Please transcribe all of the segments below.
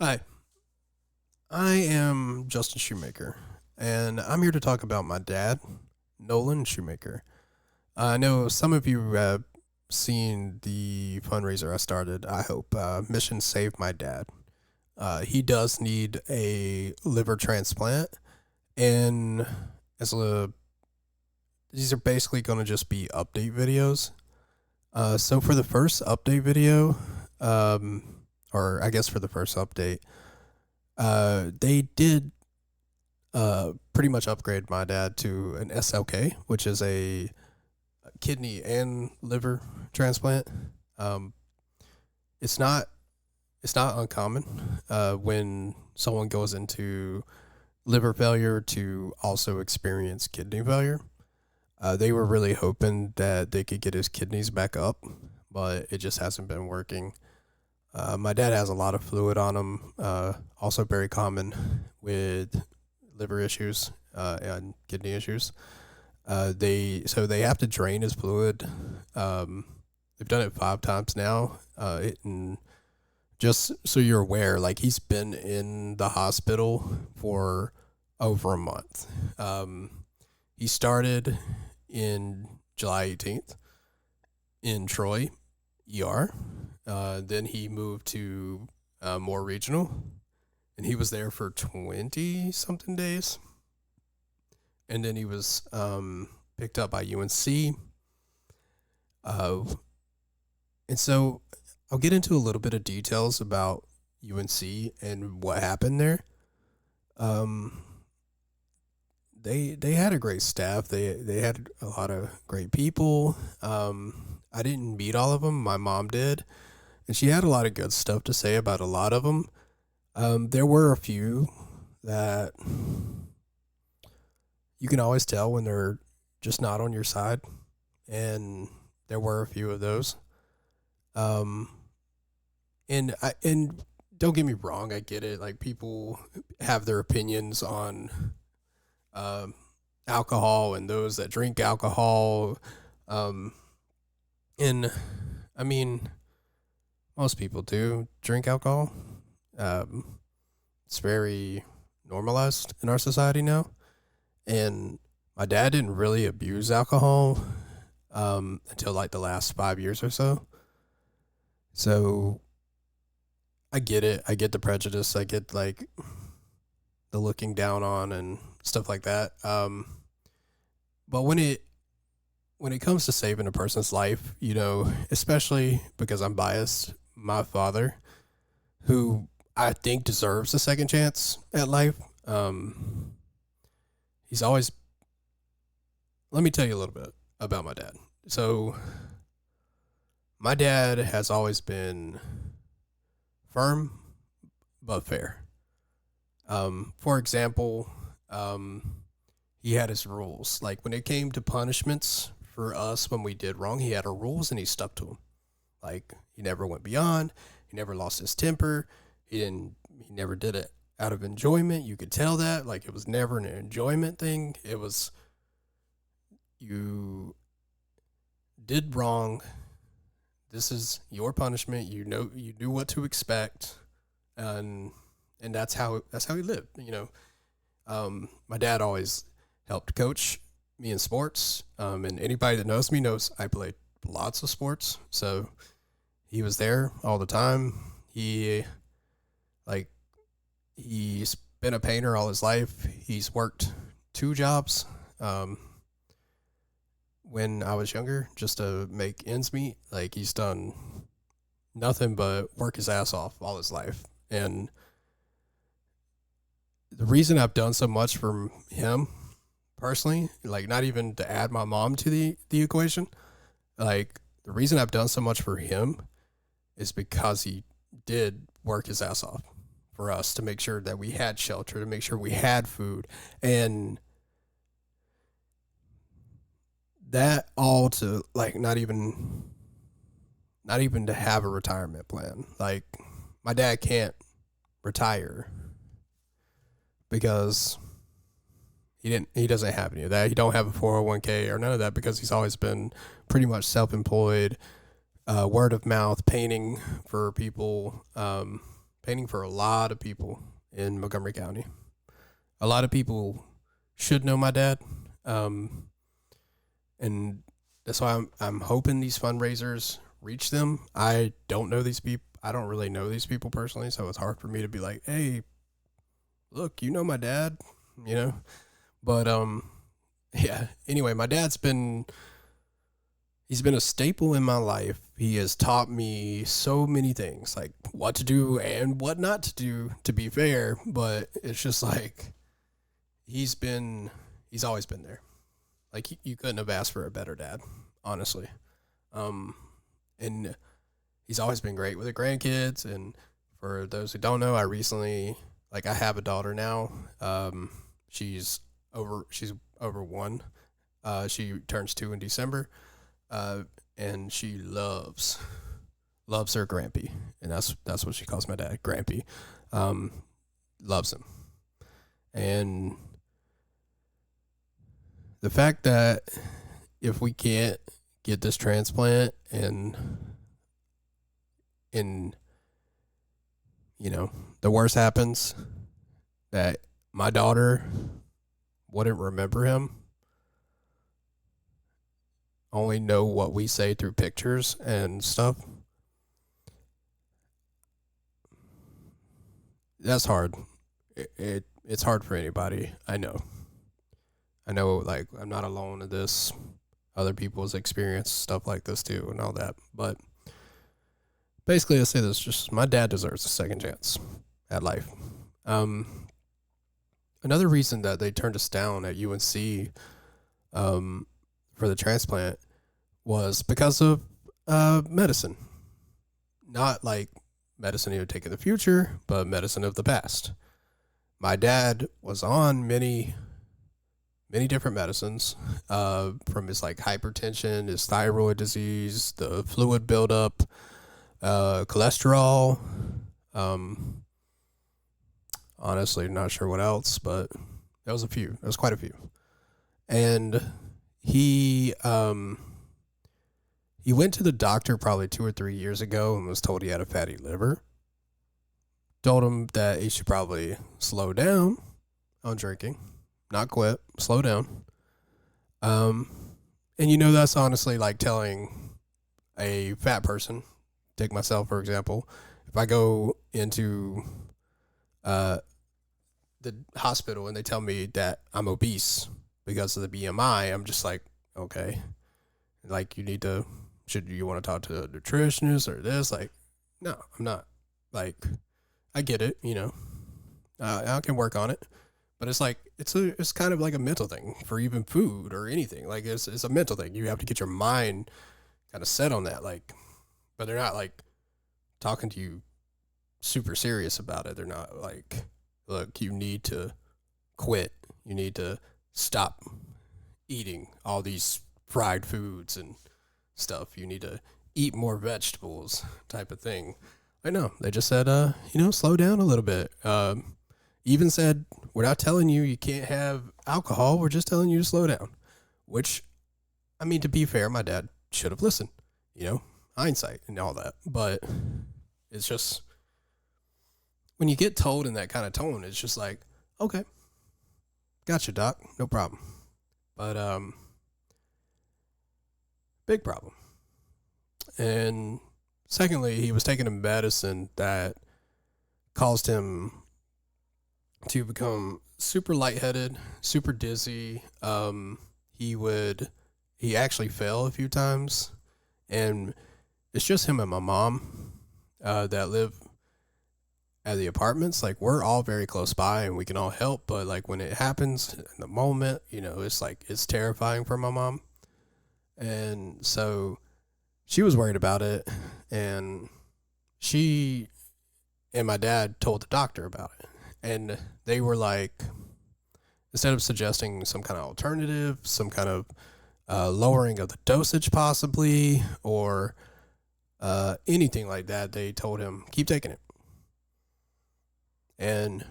Hi, I am Justin Shoemaker, and I'm here to talk about my dad, Nolan Shoemaker. I know some of you have seen the fundraiser I started, I hope, Mission Save My Dad. He does need a liver transplant, and as a these are basically going to just be update videos. So for the first update video, or I guess for the first update, they did pretty much upgrade my dad to an SLK, which is a kidney and liver transplant. Um, it's not it's not uncommon when someone goes into liver failure to also experience kidney failure. They were really hoping that they could get his kidneys back up, but it just hasn't been working. My dad has a lot of fluid on him, also very common with liver issues and kidney issues. They have to drain his fluid. They've done it 5 times now. And just so you're aware, like he's been in the hospital for over a month. He started in July 18th in Troy, ER. Then he moved to more regional, and he was there for 20 something days. And then he was picked up by UNC. Uh, and so I'll get into a little bit of details about UNC and what happened there. Um, they had a great staff. They had a lot of great people. I didn't meet all of them. My mom did, and she had a lot of good stuff to say about a lot of them. There were a few that you can always tell when they're just not on your side, and there were a few of those. Um, and don't get me wrong, I get it. Like people have their opinions on um, alcohol and those that drink alcohol. Um, and I mean, most people do drink alcohol. Um, it's very normalized in our society now. And my dad didn't really abuse alcohol until like the last 5 years or so. So I get it. I get the prejudice. I get like the looking down on and stuff like that. But when it comes to saving a person's life, especially because I'm biased, my father, who I think deserves a second chance at life, he's always. Let me tell you a little bit about my dad. So, my dad has always been firm but fair. For example, he had his rules. Like when it came to punishments for us when we did wrong, he had our rules and he stuck to them. Like he never went beyond. He never lost his temper. He didn't. He never did it out of enjoyment. You could tell that. Like it was never an enjoyment thing. It was you did wrong. This is your punishment. You knew what to expect, and that's how he lived. My dad always helped coach me in sports. And anybody that knows me knows I played lots of sports. So he was there all the time. Like he's been a painter all his life. He's worked 2 jobs when I was younger just to make ends meet. Like he's done nothing but work his ass off all his life. And the reason I've done so much for him personally, like not even to add my mom to the equation, like the reason I've done so much for him is because he did work his ass off for us to make sure that we had shelter, to make sure we had food, and that all to like not even to have a retirement plan. Like my dad can't retire because he doesn't have any of that. He don't have a 401k or none of that because he's always been pretty much self-employed, word of mouth painting for people, painting for a lot of people in Montgomery County. A lot of people should know my dad, um, and that's why I'm hoping these fundraisers reach them. I don't know these people. I don't really know these people personally, so it's hard for me to be like, "Hey, look, you know my dad," you know. But yeah. Anyway, my dad's been he's been a staple in my life. He has taught me so many things, like what to do and what not to do, to be fair. But it's just like he's been, he's always been there. Like you couldn't have asked for a better dad, honestly. Um, and he's always been great with the grandkids. And for those who don't know, I have a daughter now. She's she's over one. She turns two in December. Uh, and she loves her Grampy, and that's what she calls my dad, Grampy. Um, Loves him, and the fact that if we can't get this transplant and the worst happens, that my daughter wouldn't remember him, only know what we say through pictures and stuff. That's hard. It's hard for anybody. I know. Like I'm not alone in this. Other people's experience stuff like this too, and all that. But basically, I say this: just my dad deserves a second chance at life. Um, Another reason that they turned us down at UNC, for the transplant was because of medicine. Not like medicine you would take in the future, but medicine of the past. My dad was on many different medicines, from his like hypertension, his thyroid disease, the fluid buildup, cholesterol. Um, Honestly, not sure what else, but there was a few. There was quite a few, and he went to the doctor probably 2 or 3 years ago and was told he had a fatty liver. Told him that he should probably slow down on drinking, not quit, slow down. Um, and that's honestly like telling a fat person, take myself for example, if I go into uh, the hospital and they tell me that I'm obese because of the BMI, I'm just like, okay, like should you want to talk to a nutritionist or this? Like, no, I'm not. Like, I get it, I can work on it, but it's like it's kind of like a mental thing for even food or anything. Like it's a mental thing. You have to get your mind kind of set on that. Like, but they're not like talking to you super serious about it. They're not like, look, you need to quit. You need to stop eating all these fried foods and stuff. You need to eat more vegetables, type of thing. I know. They just said, slow down a little bit. Even said, we're not telling you can't have alcohol. We're just telling you to slow down. Which, I mean, to be fair, my dad should have listened. Hindsight and all that. But it's just, when you get told in that kind of tone, it's just like, okay, gotcha, doc, no problem. But big problem. And secondly, he was taking a medicine that caused him to become super lightheaded, super dizzy. He actually fell a few times, and it's just him and my mom that live at the apartments. Like, we're all very close by and we can all help, but like when it happens in the moment, it's like it's terrifying for my mom. And so she was worried about it, and she and my dad told the doctor about it, and they were like, instead of suggesting some kind of alternative, some kind of lowering of the dosage possibly, or anything like that, they told him, keep taking it. And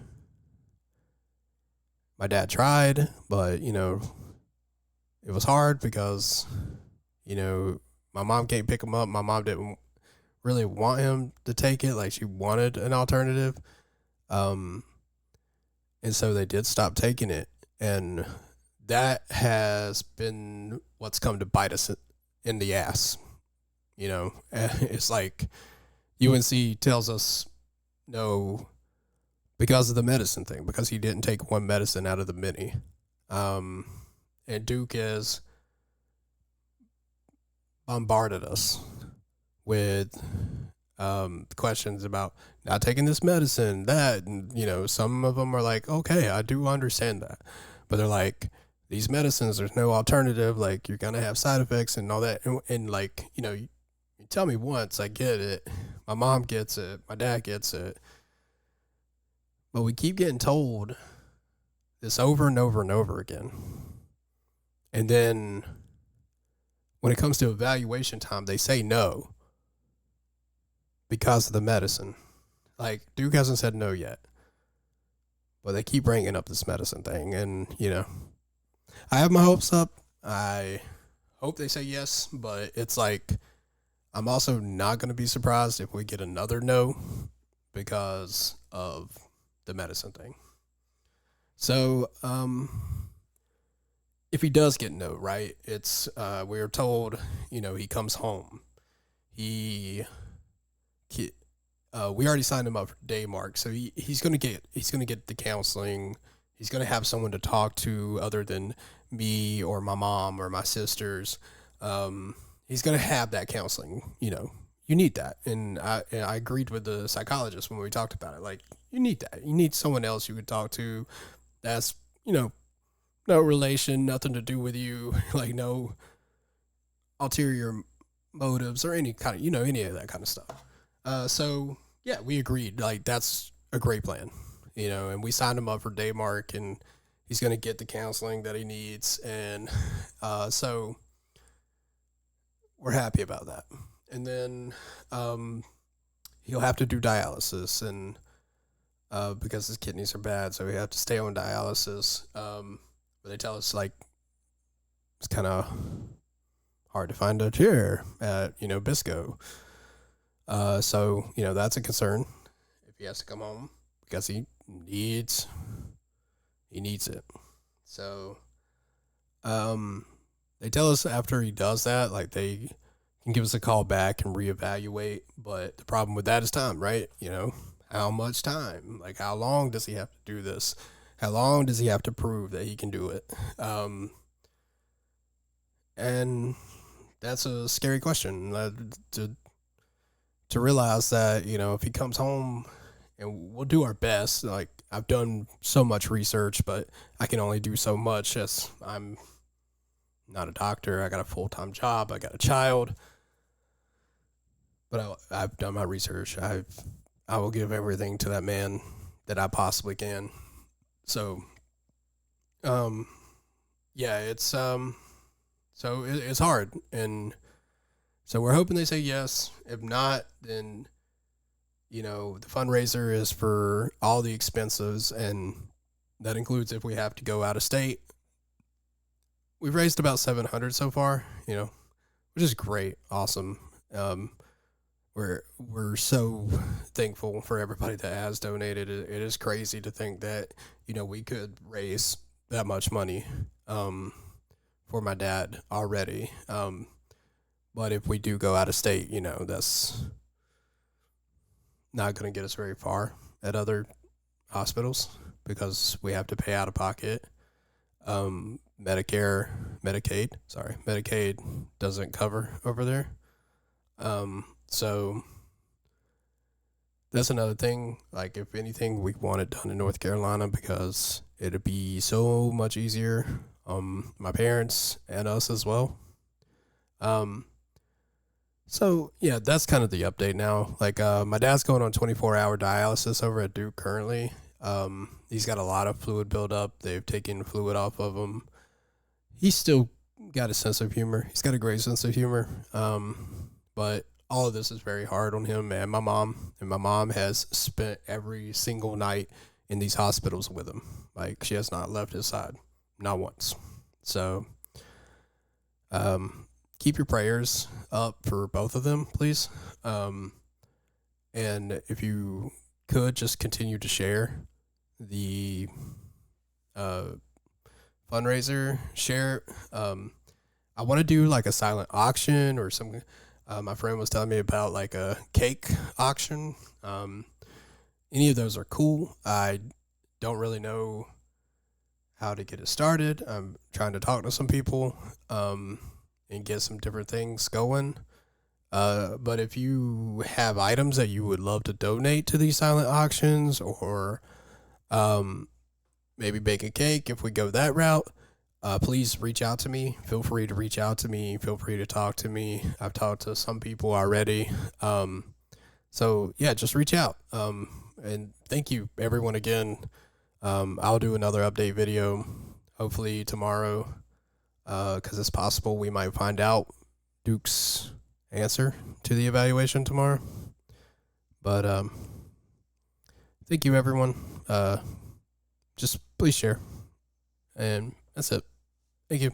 my dad tried, but it was hard because my mom can't pick him up. My mom didn't really want him to take it. Like she wanted an alternative. Um, and so they did stop taking it. And that has been what's come to bite us in the ass. You know, it's like UNC tells us no because of the medicine thing, because he didn't take one medicine out of the many. Um, and Duke has bombarded us with questions about not taking this medicine, that, and some of them are like, okay, I do understand that, but they're like, these medicines, there's no alternative. Like you're gonna have side effects and all that, and like you tell me once, I get it. My mom gets it. My dad gets it. But we keep getting told this over and over and over again. And then when it comes to evaluation time, they say no because of the medicine. Like Duke hasn't said no yet. But they keep bringing up this medicine thing. And, I have my hopes up. I hope they say yes. But it's like, I'm also not going to be surprised if we get another no because of the medicine thing. So, if he does get no, right, it's, we are told, he comes home. We already signed him up for Daymark, so he's gonna get the counseling. He's gonna have someone to talk to other than me or my mom or my sisters. He's gonna have that counseling. You need that, and I agreed with the psychologist when we talked about it. Like, you need that. You need someone else you could talk to. That's no relation, nothing to do with you, like no ulterior motives or any kind of any of that kind of stuff. So yeah, we agreed. Like that's a great plan, and we signed him up for Daymark, and he's gonna get the counseling that he needs, and so we're happy about that. And then he'll have to do dialysis, and because his kidneys are bad, so he have to stay on dialysis. But they tell us like it's kind of hard to find a chair at Bisco. So that's a concern if he has to come home because he needs it. So they tell us after he does that, like they can give us a call back and reevaluate. But the problem with that is time, right? How much time? Like how long does he have to do this? How long does he have to prove that he can do it? And that's a scary question to realize that, if he comes home, and we'll do our best. Like I've done so much research, but I can only do so much as I'm not a doctor. I got a full-time job. I got a child, but I've done my research. I will give everything to that man that I possibly can. So, yeah, it's hard, and so we're hoping they say yes. If not, then the fundraiser is for all the expenses, and that includes if we have to go out of state. We've raised about 700 so far, which is great, awesome. We're so thankful for everybody that has donated. It is crazy to think that we could raise that much money for my dad already. But if we do go out of state, that's not going to get us very far at other hospitals because we have to pay out of pocket. Medicaid doesn't cover over there. So that's another thing. Like, if anything, we want it done in North Carolina because it'd be so much easier. My parents and us as well. So yeah, that's kind of the update now. Like, my dad's going on 24-hour dialysis over at Duke currently. He's got a lot of fluid buildup. They've taken fluid off of him. He's still got a sense of humor. He's got a great sense of humor. But all of this is very hard on him and my mom. And my mom has spent every single night in these hospitals with him. Like, she has not left his side, not once. So, keep your prayers up for both of them, please. Um, and if you could just continue to share the uh, fundraiser, share. I want to do like a silent auction or something. My friend was telling me about like a cake auction. Any of those are cool. I don't really know how to get it started. I'm trying to talk to some people and get some different things going. But if you have items that you would love to donate to these silent auctions, or um, maybe bake a cake if we go that route, please reach out to me. Feel free to reach out to me. Feel free to talk to me. I've talked to some people already. So yeah, just reach out. And thank you everyone again. I'll do another update video hopefully tomorrow, because it's possible we might find out Duke's answer to the evaluation tomorrow. But thank you everyone. Just please share, and that's it. Thank you.